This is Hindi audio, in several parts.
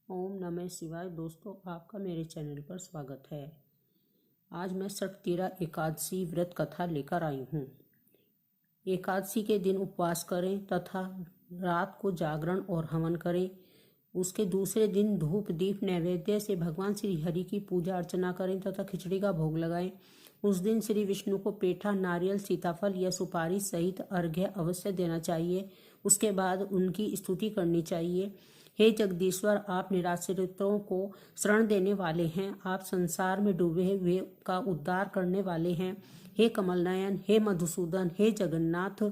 ओम नमः शिवाय। दोस्तों, आपका मेरे चैनल पर स्वागत है। आज मैं षटतिला एकादशी व्रत कथा लेकर आई हूँ। एकादशी के दिन उपवास करें तथा रात को जागरण और हवन करें। उसके दूसरे दिन धूप दीप नैवेद्य से भगवान श्री हरि की पूजा अर्चना करें तथा खिचड़ी का भोग लगाएं। उस दिन श्री विष्णु को पेठा, नारियल, सीताफल या सुपारी सहित अर्घ्य अवश्य देना चाहिए। उसके बाद उनकी स्तुति करनी चाहिए। हे जगदीश्वर, आप निराश्रितों को शरण देने वाले हैं। आप संसार में डूबे हुए का उद्धार करने वाले हैं। हे कमलनयन, हे मधुसूदन, हे जगन्नाथ,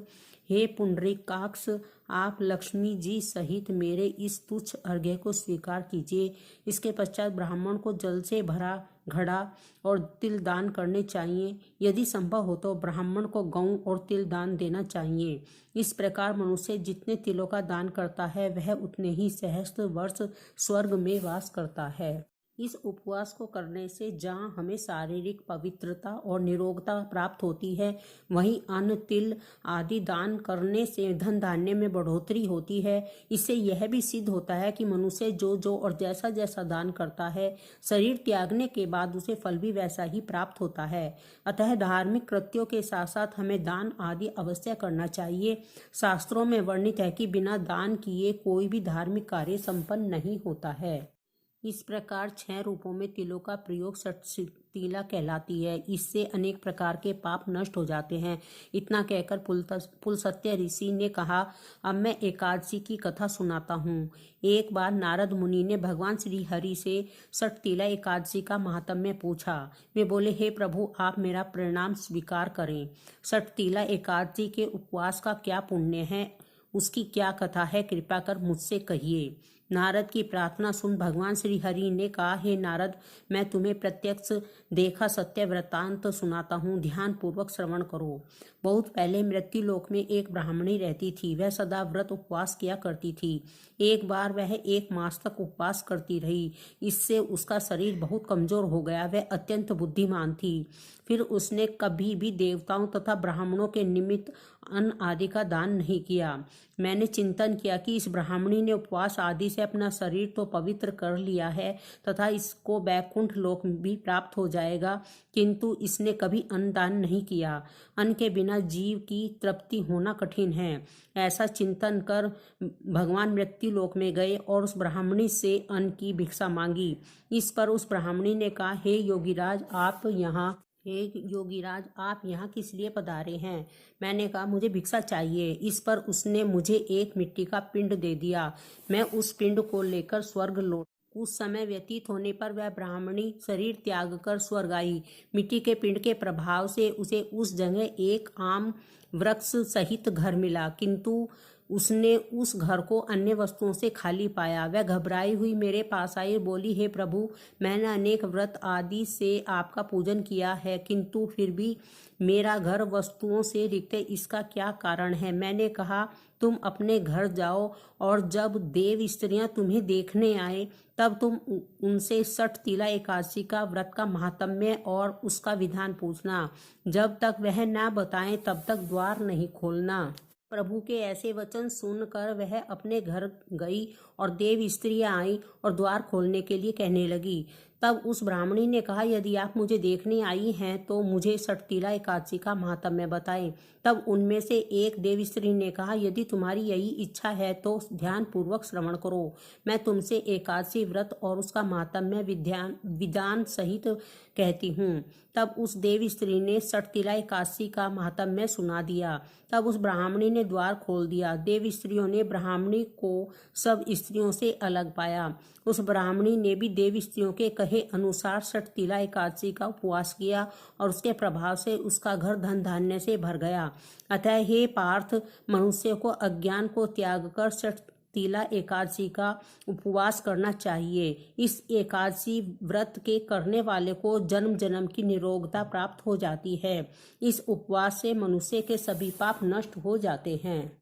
हे पुंडरीकाक्ष, आप लक्ष्मी जी सहित मेरे इस तुच्छ अर्घ्य को स्वीकार कीजिए। इसके पश्चात ब्राह्मण को जल से भरा घड़ा और तिल दान करने चाहिए। यदि संभव हो तो ब्राह्मण को गौ और तिल दान देना चाहिए। इस प्रकार मनुष्य जितने तिलों का दान करता है वह उतने ही सहस्त्र वर्ष स्वर्ग में वास करता है। इस उपवास को करने से जहाँ हमें शारीरिक पवित्रता और निरोगता प्राप्त होती है, वहीं अन्न, तिल आदि दान करने से धन धान्य में बढ़ोतरी होती है। इससे यह भी सिद्ध होता है कि मनुष्य जो और जैसा जैसा दान करता है, शरीर त्यागने के बाद उसे फल भी वैसा ही प्राप्त होता है। अतः धार्मिक कृत्यों के साथ साथ हमें दान आदि अवश्य करना चाहिए। शास्त्रों में वर्णित है कि बिना दान किए कोई भी धार्मिक कार्य संपन्न नहीं होता है। इस प्रकार 6 रूपों में तिलों का प्रयोग षटतिला कहलाती है। इससे अनेक प्रकार के पाप नष्ट हो जाते हैं। इतना कहकर पुलस्त्य ऋषि ने कहा, अब मैं एकादशी की कथा सुनाता हूँ। एक बार नारद मुनि ने भगवान श्री हरि से षटतिला एकादशी का महात्म्य पूछा। वे बोले, हे प्रभु, आप मेरा प्रणाम स्वीकार करें। षटतिला एकादशी के उपवास का क्या पुण्य है, उसकी क्या कथा है, कृपा कर मुझसे कहिए। नारद की प्रार्थना सुन भगवान श्री हरि ने कहा, हे नारद, मैं तुम्हें प्रत्यक्ष देखा सत्य वृत्तांत सुनाता हूँ, ध्यान पूर्वक श्रवण करो। बहुत पहले मृत्युलोक में एक ब्राह्मणी रहती थी। वह सदा व्रत उपवास किया करती थी। एक बार वह 1 मास तक उपवास करती रही। इससे उसका शरीर बहुत कमजोर हो गया। वह अत्यंत बुद्धिमान थी। फिर उसने कभी भी देवताओं तथा ब्राह्मणों के निमित्त अन्न आदि का दान नहीं किया। मैंने चिंतन किया कि इस ब्राह्मणी ने उपवास आदि से अपना शरीर तो पवित्र कर लिया है तथा इसको वैकुंठ लोक भी प्राप्त हो जाएगा, किंतु इसने कभी अन्न दान नहीं किया। अन्न के बिना जीव की तृप्ति होना कठिन है। ऐसा चिंतन कर भगवान मृत्यु लोक में गए और उस ब्राह्मणी से अन्न की भिक्षा मांगी। इस पर उस ब्राह्मणी ने कहा, हे योगीराज, आप यहाँ किस लिए पधारे हैं? मैंने कहा, मुझे भिक्षा चाहिए। इस पर उसने मुझे एक मिट्टी का पिंड दे दिया। मैं उस पिंड को लेकर स्वर्ग लौट। कुछ समय व्यतीत होने पर वह ब्राह्मणी शरीर त्याग कर स्वर्ग आई। मिट्टी के पिंड के प्रभाव से उसे उस जगह एक आम वृक्ष सहित घर मिला, किंतु उसने उस घर को अन्य वस्तुओं से खाली पाया। वह घबराई हुई मेरे पास आई, बोली, हे प्रभु, मैंने अनेक व्रत आदि से आपका पूजन किया है, किंतु फिर भी मेरा घर वस्तुओं से रिक्त है। इसका क्या कारण है? मैंने कहा, तुम अपने घर जाओ और जब देव स्त्रियां तुम्हें देखने आए तब तुम उनसे षटतिला एकादशी का व्रत का महात्म्य और उसका विधान पूछना। जब तक वह न बताएं तब तक द्वार नहीं खोलना। प्रभु के ऐसे वचन सुनकर वह अपने घर गई और देव स्त्रियां आई और द्वार खोलने के लिए कहने लगी। तब उस ब्राह्मणी ने कहा, यदि आप मुझे देखने आई हैं तो मुझे षटतिला एकादशी का महात्म्य बताएं। तब उनमें से एक देव स्त्री ने कहा, यदि तुम्हारी यही इच्छा है तो ध्यान पूर्वक श्रवण करो। मैं तुमसे एकादशी व्रत और उसका महात्म्य विधान सहित कहती हूँ। तब उस देव स्त्री ने षटतिला एकादशी का महात्म्य सुना दिया। तब उस ब्राह्मणी ने द्वार खोल दिया। देव स्त्रियों ने ब्राह्मणी को सब स्त्रियों से अलग पाया। उस ब्राह्मणी ने भी देव स्त्रियों के कहे अनुसार षटतिला एकादशी का उपवास किया और उसके प्रभाव से उसका घर धन धान्य से भर गया। अतः हे पार्थ, मनुष्य को अज्ञान को त्याग कर षटतिला एकादशी का उपवास करना चाहिए। इस एकादशी व्रत के करने वाले को जन्म जन्म की निरोगता प्राप्त हो जाती है। इस उपवास से मनुष्य के सभी पाप नष्ट हो जाते हैं।